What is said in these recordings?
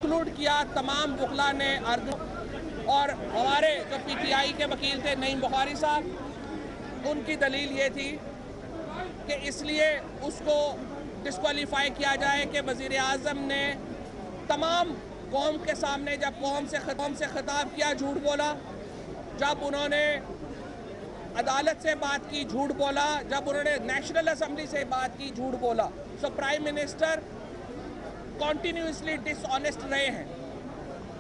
Exclude کیا تمام وکلا نے اور ہمارے جو پی ٹی آئی کے وکیل تھے نعیم بخاری صاحب، ان کی دلیل یہ تھی کہ اس لیے اس کو ڈسکوالیفائی کیا جائے کہ وزیر اعظم نے تمام قوم کے سامنے جب قوم سے خطاب کیا جھوٹ بولا، جب انہوں نے عدالت سے بات کی جھوٹ بولا، جب انہوں نے نیشنل اسمبلی سے بات کی جھوٹ بولا. سو پرائم منسٹر کنٹینیوسلی ڈس آنیسٹ رہے ہیں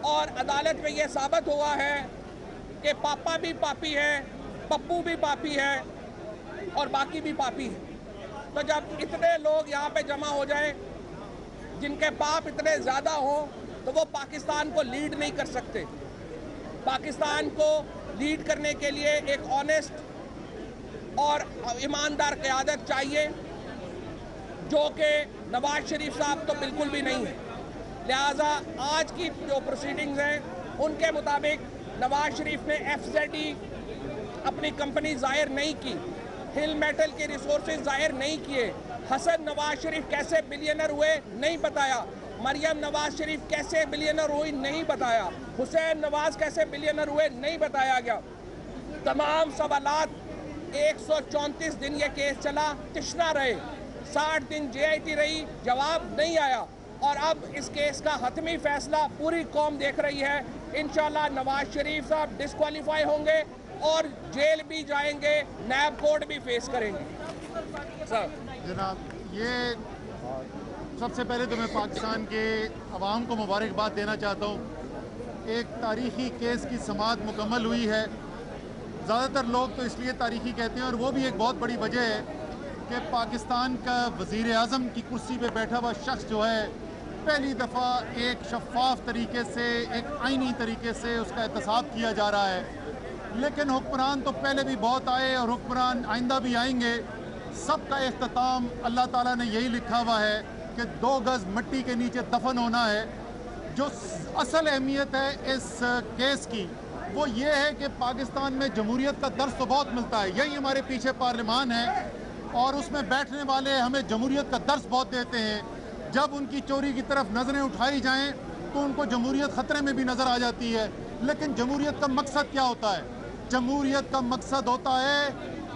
اور عدالت میں یہ ثابت ہوا ہے کہ پاپا بھی پاپی ہے، پپو بھی پاپی ہے اور باقی بھی پاپی ہے. تو جب اتنے لوگ یہاں پہ جمع ہو جائیں جن کے پاپ اتنے زیادہ ہوں تو وہ پاکستان کو لیڈ نہیں کر سکتے. پاکستان کو لیڈ کرنے کے لیے ایک آنیسٹ اور ایماندار قیادت چاہیے، جو کہ نواز شریف صاحب تو بالکل بھی نہیں ہے. لہٰذا آج کی جو پروسیڈنگز ہیں ان کے مطابق نواز شریف نے FZE اپنی کمپنی ظاہر نہیں کی، ہل میٹل کے ریسورسز ظاہر نہیں کیے، حسن نواز شریف کیسے بلینر ہوئے نہیں بتایا، مریم نواز شریف کیسے بلینر ہوئی نہیں بتایا، حسین نواز کیسے بلینر ہوئے نہیں بتایا گیا. تمام سوالات 134 دن یہ کیس چلا، تشنا رہے، 60 دن JIT رہی، جواب نہیں آیا. اور اب اس کیس کا حتمی فیصلہ پوری قوم دیکھ رہی ہے. انشاءاللہ نواز شریف صاحب ڈسکوالیفائی ہوں گے اور جیل بھی جائیں گے، نیب کورٹ بھی فیس کریں گے. جناب، یہ سب سے پہلے تو میں پاکستان کے عوام کو مبارکباد دینا چاہتا ہوں. ایک تاریخی کیس کی سماعت مکمل ہوئی ہے. زیادہ تر لوگ تو اس لیے تاریخی کہتے ہیں، اور وہ بھی ایک بہت بڑی وجہ ہے کہ پاکستان کا وزیر اعظم کی کرسی پہ بیٹھا ہوا شخص جو ہے پہلی دفعہ ایک شفاف طریقے سے، ایک آئینی طریقے سے اس کا احتساب کیا جا رہا ہے. لیکن حکمران تو پہلے بھی بہت آئے اور حکمران آئندہ بھی آئیں گے. سب کا اختتام اللہ تعالیٰ نے یہی لکھا ہوا ہے کہ 2 گز مٹی کے نیچے دفن ہونا ہے. جو اصل اہمیت ہے اس کیس کی وہ یہ ہے کہ پاکستان میں جمہوریت کا درس تو بہت ملتا ہے. یہی ہمارے پیچھے پارلیمان ہے اور اس میں بیٹھنے والے ہمیں جمہوریت کا درس بہت دیتے ہیں. جب ان کی چوری کی طرف نظریں اٹھائی جائیں تو ان کو جمہوریت خطرے میں بھی نظر آ جاتی ہے. لیکن جمہوریت کا مقصد کیا ہوتا ہے؟ جمہوریت کا مقصد ہوتا ہے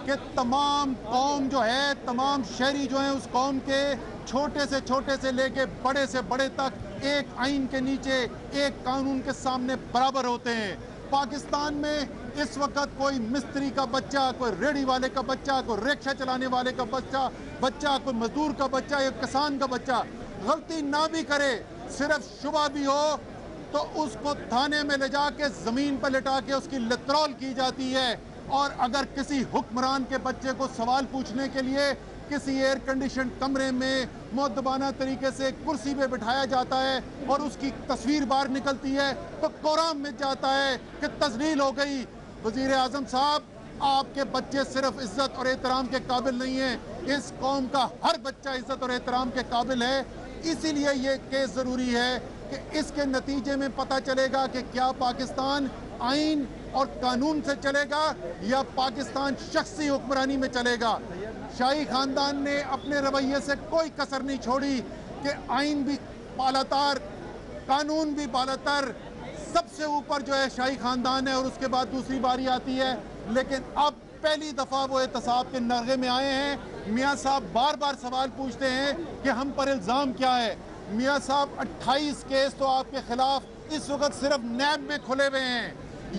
کہ تمام قوم جو ہے، تمام شہری جو ہیں اس قوم کے چھوٹے سے لے کے بڑے سے بڑے تک ایک آئین کے نیچے، ایک قانون کے سامنے برابر ہوتے ہیں. پاکستان میں اس وقت کوئی مستری کا بچہ، کوئی ریڑھی والے کا بچہ، کوئی رکشہ چلانے والے کا بچہ، کوئی مزدور کا بچہ یا کسان کا بچہ غلطی نہ بھی کرے، صرف شبہ بھی ہو تو اس کو تھانے میں لے جا کے زمین پر لٹا کے اس کی لترول کی جاتی ہے. اور اگر کسی حکمران کے بچے کو سوال پوچھنے کے لیے کسی ایئر کنڈیشن کمرے میں مؤدبانہ طریقے سے کرسی پہ بٹھایا جاتا ہے اور اس کی تصویر باہر نکلتی ہے تو قرآن میں جاتا ہے کہ تذلیل ہو گئی. وزیر اعظم صاحب، آپ کے بچے صرف عزت اور احترام کے قابل نہیں ہیں، اس قوم کا ہر بچہ عزت اور احترام کے قابل ہے. اسی لیے یہ کیس ضروری ہے کہ اس کے نتیجے میں پتہ چلے گا کہ کیا پاکستان آئین اور قانون سے چلے گا یا پاکستان شخصی حکمرانی میں چلے گا. شاہی خاندان نے اپنے رویے سے کوئی کسر نہیں چھوڑی کہ آئین بھی بالاتر، قانون بھی بالاتر، سب سے اوپر جو ہے شاہی خاندان ہے اور اس کے بعد دوسری باری آتی ہے. لیکن اب پہلی دفعہ وہ احتساب کے نرغے میں آئے ہیں. میاں صاحب بار بار سوال پوچھتے ہیں کہ ہم پر الزام کیا ہے. میاں صاحب 28 کیس تو آپ کے خلاف اس وقت صرف نیب میں کھلے ہوئے ہیں.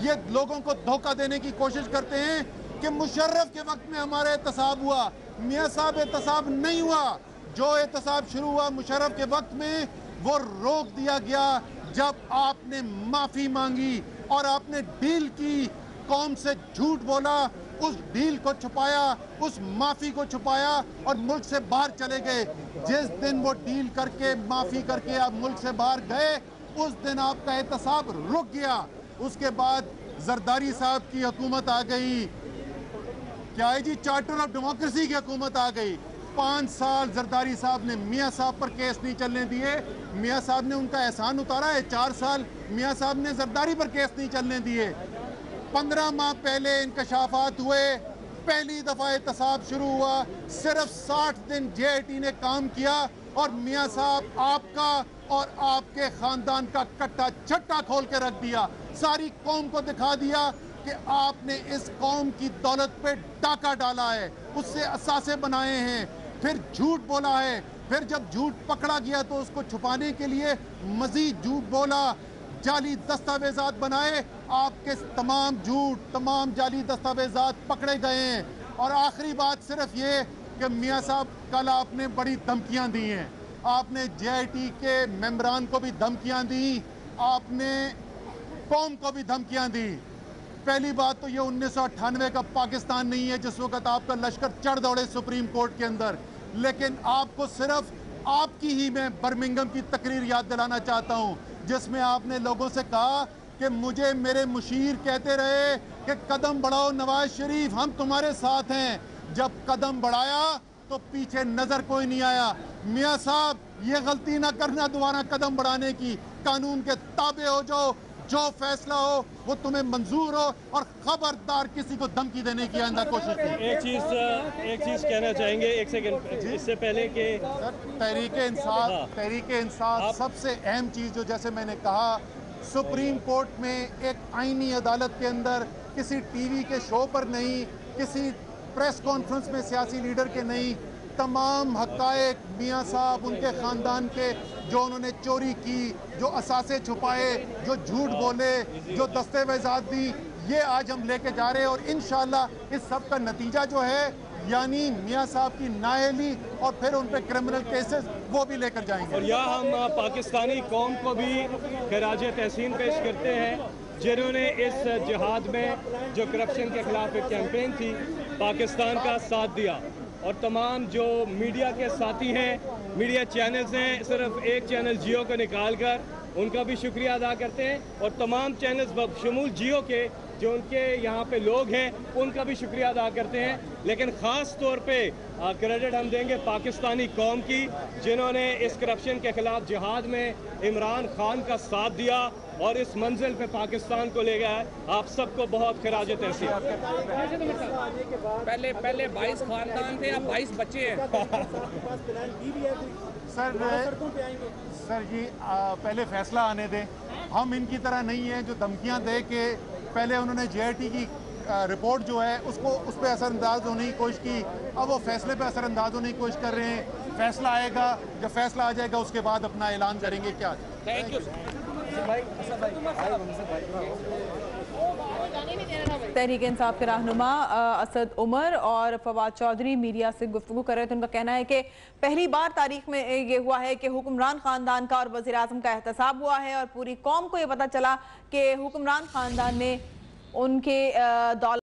یہ لوگوں کو دھوکہ دینے کی کوشش کرتے ہیں کہ مشرف کے وقت میں ہمارا احتساب ہوا. میاں صاحب احتساب نہیں ہوا. جو احتساب شروع ہوا مشرف کے وقت میں وہ روک دیا گیا جب آپ نے معافی مانگی اور آپ نے ڈیل کی، قوم سے جھوٹ بولا، اس ڈیل کو چھپایا، اس معافی کو چھپایا اور ملک سے باہر چلے گئے. جس دن وہ ڈیل کر کے، معافی کر کے آپ ملک سے باہر گئے اس دن آپ کا احتساب رک گیا. اس کے بعد زرداری صاحب کی حکومت آ گئی، کیا ہے جی، چارٹر آف ڈیموکریسی کی حکومت آ گئی. 5 سال زرداری صاحب نے میاں صاحب پر کیس نہیں چلنے دیے. میاں صاحب نے ان کا احسان اتارا ہے. 4 سال میاں صاحب نے زرداری پر کیس نہیں چلنے دیے. 15 ماہ پہلے انکشافات ہوئے، پہلی دفعہ احتساب شروع ہوا، صرف 60 دن JIT نے کام کیا اور میاں صاحب آپ کا اور آپ کے خاندان کا کٹا چھٹا کھول کے رکھ دیا. ساری قوم کو دکھا دیا کہ آپ نے اس قوم کی دولت پہ ڈاکہ ڈالا ہے, اس سے اثاثے بنائے ہیں, پھر جھوٹ بولا ہے, پھر جب جھوٹ پکڑا گیا تو اس کو چھپانے کے لیے مزید جھوٹ بولا, جعلی دستاویزات بنائے. آپ کے تمام جھوٹ, تمام جعلی دستاویزات پکڑے گئے ہیں. اور آخری بات صرف یہ کہ میاں صاحب کل آپ نے بڑی دھمکیاں دی ہیں. آپ نے جے آئی ٹی کے ممبران کو بھی دھمکیاں دی, آپ نے قوم کو بھی دھمکیاں دی. پہلی بات تو یہ 1998 کا پاکستان نہیں ہے جس وقت آپ کا لشکر چڑھ دوڑے سپریم کورٹ کے اندر, لیکن آپ کو صرف آپ کی ہی میں برمنگم کی تقریر یاد دلانا چاہتا ہوں جس میں آپ نے لوگوں سے کہا کہ مجھے میرے مشیر کہتے رہے کہ قدم بڑھاؤ نواز شریف, ہم تمہارے ساتھ ہیں. جب قدم بڑھایا تو پیچھے نظر کوئی نہیں آیا. میاں صاحب یہ غلطی نہ کرنا دوبارہ قدم بڑھانے کی, قانون کے تابع ہو جاؤ, جو فیصلہ ہو وہ تمہیں منظور ہو, اور خبردار کسی کو دھمکی دینے کی آئندہ کوشش کی. ایک چیز کہنا چاہیں گے, ایک سیکنڈ اس سے پہلے کہ تحریک انصاف سب سے اہم چیز جو جیسے میں نے کہا سپریم کورٹ میں ایک آئینی عدالت کے اندر کسی ٹی وی کے شو پر نہیں, کسی پریس کانفرنس میں سیاسی لیڈر کے نہیں, تمام حقائق میاں صاحب ان کے خاندان کے جو انہوں نے چوری کی, جو اثاثے چھپائے, جو جھوٹ بولے, جو دستاویزات دی, یہ آج ہم لے کے جا رہے ہیں. اور انشاءاللہ اس سب کا نتیجہ جو ہے یعنی میاں صاحب کی نااہلی اور پھر ان پہ کرمنل کیسز وہ بھی لے کر جائیں گے. اور یہاں ہم پاکستانی قوم کو بھی خراج تحسین پیش کرتے ہیں جنہوں نے اس جہاد میں جو کرپشن کے خلاف ایک کیمپین تھی پاکستان کا ساتھ دیا. اور تمام جو میڈیا کے ساتھی ہیں, میڈیا چینلز ہیں, صرف ایک چینل جیو کو نکال کر ان کا بھی شکریہ ادا کرتے ہیں, اور تمام چینلز بشمول جیو کے جو ان کے یہاں پہ لوگ ہیں ان کا بھی شکریہ ادا کرتے ہیں. لیکن خاص طور پہ کریڈٹ ہم دیں گے پاکستانی قوم کی جنہوں نے اس کرپشن کے خلاف جہاد میں عمران خان کا ساتھ دیا اور اس منزل پہ پاکستان کو لے گیا ہے. آپ سب کو بہت خراج تحسین. پہلے 22 خاندان تھے, اب 22 بچے ہیں. سر جی پہلے فیصلہ آنے دیں. ہم ان کی طرح نہیں ہیں جو دھمکیاں دے کے پہلے انہوں نے جے آئی ٹی کی رپورٹ جو ہے اس پہ اثر انداز ہونے کی کوشش کی, اب وہ فیصلے پہ اثر انداز ہونے کی کوشش کر رہے ہیں. فیصلہ آئے گا, جب فیصلہ آ جائے گا اس کے بعد اپنا اعلان کریں گے. کیا تھینک یو. تحریک انصاف کے رہنما اسد عمر اور فواد چودھری میڈیا سے گفتگو کر رہے تھے. ان کا کہنا ہے کہ پہلی بار تاریخ میں یہ ہوا ہے کہ حکمران خاندان کا اور وزیر اعظم کا احتساب ہوا ہے, اور پوری قوم کو یہ پتا چلا کہ حکمران خاندان نے ان کے دولت